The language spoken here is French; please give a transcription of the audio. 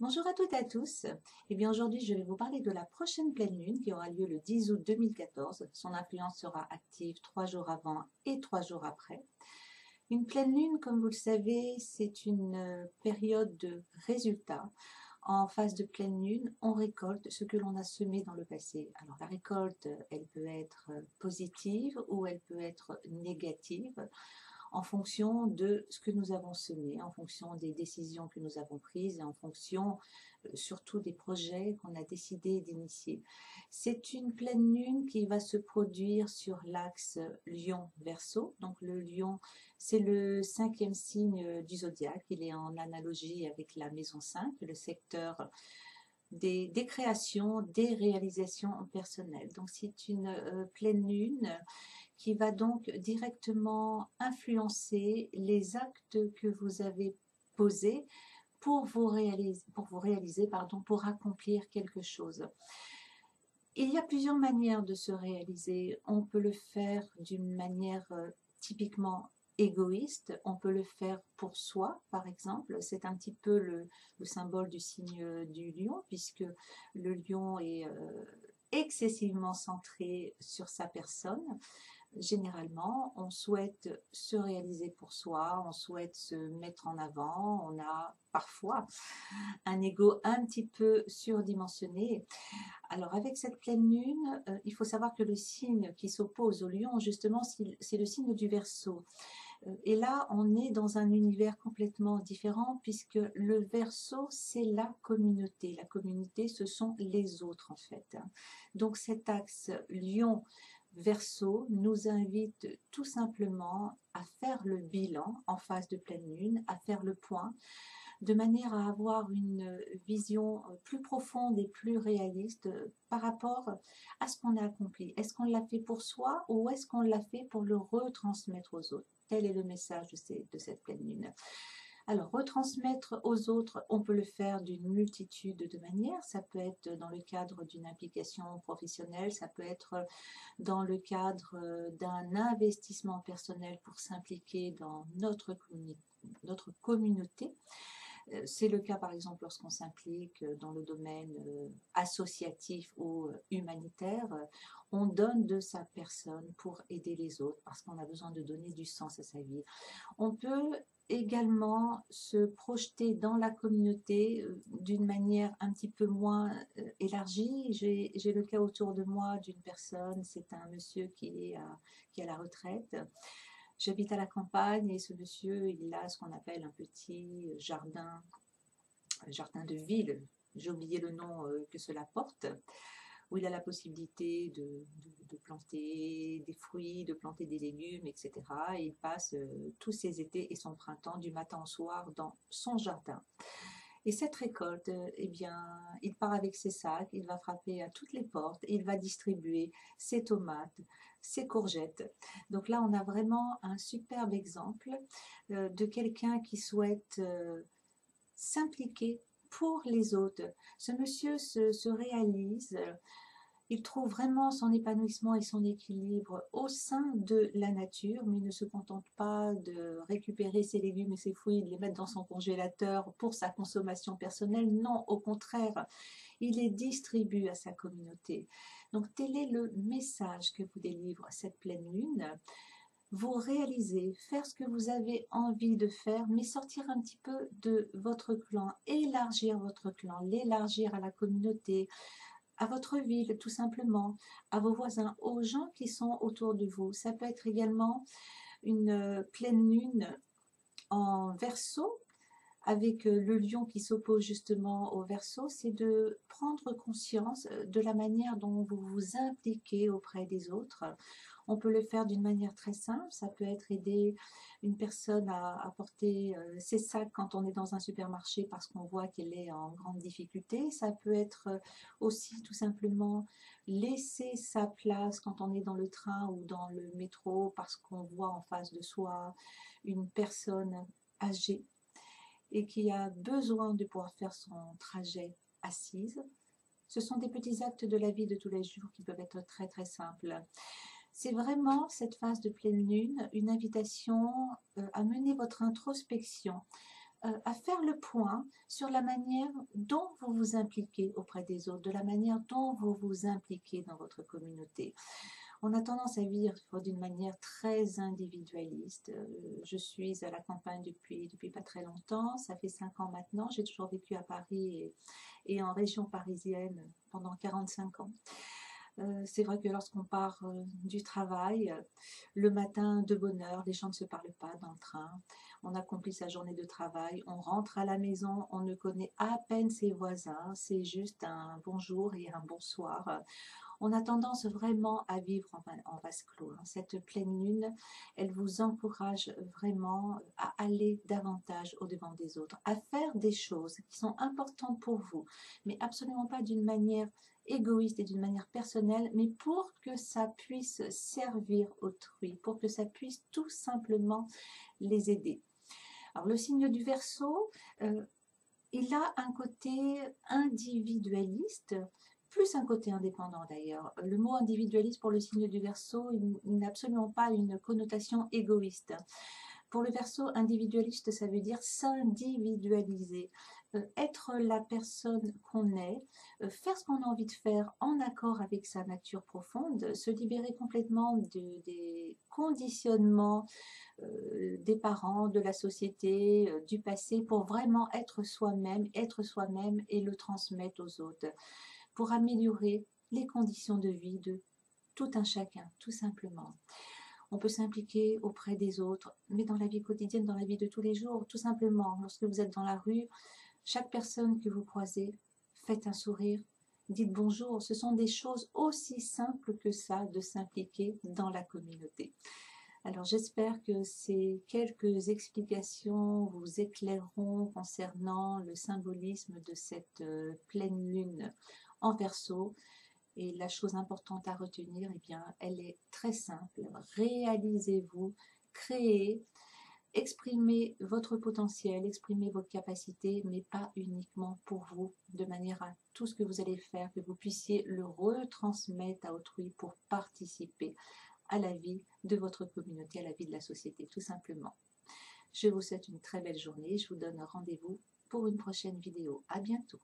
Bonjour à toutes et à tous. Eh bien aujourd'hui, je vais vous parler de la prochaine pleine lune qui aura lieu le 10 août 2014. Son influence sera active 3 jours avant et 3 jours après. Une pleine lune, comme vous le savez, c'est une période de résultats. En phase de pleine lune, on récolte ce que l'on a semé dans le passé. Alors la récolte, elle peut être positive ou elle peut être négative en fonction de ce que nous avons semé, en fonction des décisions que nous avons prises et en fonction surtout des projets qu'on a décidé d'initier. C'est une pleine lune qui va se produire sur l'axe Lion-Verseau. Donc le Lion, c'est le cinquième signe du zodiaque. Il est en analogie avec la maison 5, le secteur des créations, des réalisations personnelles. Donc c'est une pleine lune qui va donc directement influencer les actes que vous avez posés pour accomplir quelque chose. Il y a plusieurs manières de se réaliser. On peut le faire d'une manière typiquement égoïste, on peut le faire pour soi, par exemple. C'est un petit peu le symbole du signe du lion, puisque le lion est excessivement centré sur sa personne. Généralement, on souhaite se réaliser pour soi, on souhaite se mettre en avant, on a parfois un ego un petit peu surdimensionné. Alors avec cette pleine lune, il faut savoir que le signe qui s'oppose au lion, justement, c'est le signe du Verseau. Et là, on est dans un univers complètement différent puisque le Verseau, c'est la communauté. La communauté, ce sont les autres en fait. Donc cet axe Lion Verseau nous invite tout simplement à faire le bilan en phase de pleine lune, à faire le point, de manière à avoir une vision plus profonde et plus réaliste par rapport à ce qu'on a accompli. Est-ce qu'on l'a fait pour soi ou est-ce qu'on l'a fait pour le retransmettre aux autres? Tel est le message de cette pleine lune. Alors, retransmettre aux autres, on peut le faire d'une multitude de manières. Ça peut être dans le cadre d'une implication professionnelle, ça peut être dans le cadre d'un investissement personnel pour s'impliquer dans notre communauté. C'est le cas par exemple lorsqu'on s'implique dans le domaine associatif ou humanitaire. On donne de sa personne pour aider les autres parce qu'on a besoin de donner du sens à sa vie. On peut également se projeter dans la communauté d'une manière un petit peu moins élargie. J'ai le cas autour de moi d'une personne, c'est un monsieur qui est à la retraite. J'habite à la campagne et ce monsieur, il a ce qu'on appelle un petit jardin de ville, j'ai oublié le nom que cela porte, où il a la possibilité de planter des fruits, de planter des légumes, etc. Et il passe tous ses étés et son printemps du matin au soir dans son jardin. Et cette récolte, eh bien, il part avec ses sacs, il va frapper à toutes les portes, et il va distribuer ses tomates, ses courgettes. Donc là, on a vraiment un superbe exemple de quelqu'un qui souhaite s'impliquer pour les autres. Ce monsieur se réalise, il trouve vraiment son épanouissement et son équilibre au sein de la nature, mais il ne se contente pas de récupérer ses légumes et ses fruits et de les mettre dans son congélateur pour sa consommation personnelle. Non, au contraire, il les distribue à sa communauté. Donc tel est le message que vous délivre cette pleine lune. Vous réaliser, faire ce que vous avez envie de faire, mais sortir un petit peu de votre clan, élargir votre clan, l'élargir à la communauté, à votre ville tout simplement, à vos voisins, aux gens qui sont autour de vous. Ça peut être également une pleine lune en Verseau, avec le lion qui s'oppose justement au Verseau, c'est de prendre conscience de la manière dont vous vous impliquez auprès des autres. On peut le faire d'une manière très simple, ça peut être aider une personne à porter ses sacs quand on est dans un supermarché parce qu'on voit qu'elle est en grande difficulté. Ça peut être aussi tout simplement laisser sa place quand on est dans le train ou dans le métro parce qu'on voit en face de soi une personne âgée et qui a besoin de pouvoir faire son trajet assise. Ce sont des petits actes de la vie de tous les jours qui peuvent être très très simples. C'est vraiment cette phase de pleine lune, une invitation à mener votre introspection, à faire le point sur la manière dont vous vous impliquez auprès des autres, de la manière dont vous vous impliquez dans votre communauté. On a tendance à vivre d'une manière très individualiste. Je suis à la campagne depuis pas très longtemps, ça fait 5 ans maintenant, j'ai toujours vécu à Paris et en région parisienne pendant 45 ans. C'est vrai que lorsqu'on part du travail, le matin de bonne heure, les gens ne se parlent pas dans le train, on accomplit sa journée de travail, on rentre à la maison, on ne connaît à peine ses voisins, c'est juste un bonjour et un bonsoir. On a tendance vraiment à vivre en vase clos. Cette pleine lune, elle vous encourage vraiment à aller davantage au-devant des autres, à faire des choses qui sont importantes pour vous, mais absolument pas d'une manière égoïste et d'une manière personnelle, mais pour que ça puisse servir autrui, pour que ça puisse tout simplement les aider. Alors le signe du Verseau, il a un côté individualiste, plus un côté indépendant d'ailleurs. Le mot individualiste pour le signe du Verseau, il n'a absolument pas une connotation égoïste. Pour le Verseau, individualiste, ça veut dire s'individualiser, être la personne qu'on est, faire ce qu'on a envie de faire en accord avec sa nature profonde, se libérer complètement des conditionnements des parents, de la société, du passé, pour vraiment être soi-même et le transmettre aux autres, pour améliorer les conditions de vie de tout un chacun, tout simplement. On peut s'impliquer auprès des autres, mais dans la vie quotidienne, dans la vie de tous les jours, tout simplement. Lorsque vous êtes dans la rue, chaque personne que vous croisez, faites un sourire, dites bonjour. Ce sont des choses aussi simples que ça, de s'impliquer dans la communauté. Alors j'espère que ces quelques explications vous éclaireront concernant le symbolisme de cette pleine lune en Verseau. Et la chose importante à retenir, eh bien, elle est très simple. Réalisez-vous, créez, exprimez votre potentiel, exprimez votre capacité, mais pas uniquement pour vous, de manière à tout ce que vous allez faire, que vous puissiez le retransmettre à autrui pour participer à la vie de votre communauté, à la vie de la société, tout simplement. Je vous souhaite une très belle journée. Je vous donne rendez-vous pour une prochaine vidéo. À bientôt.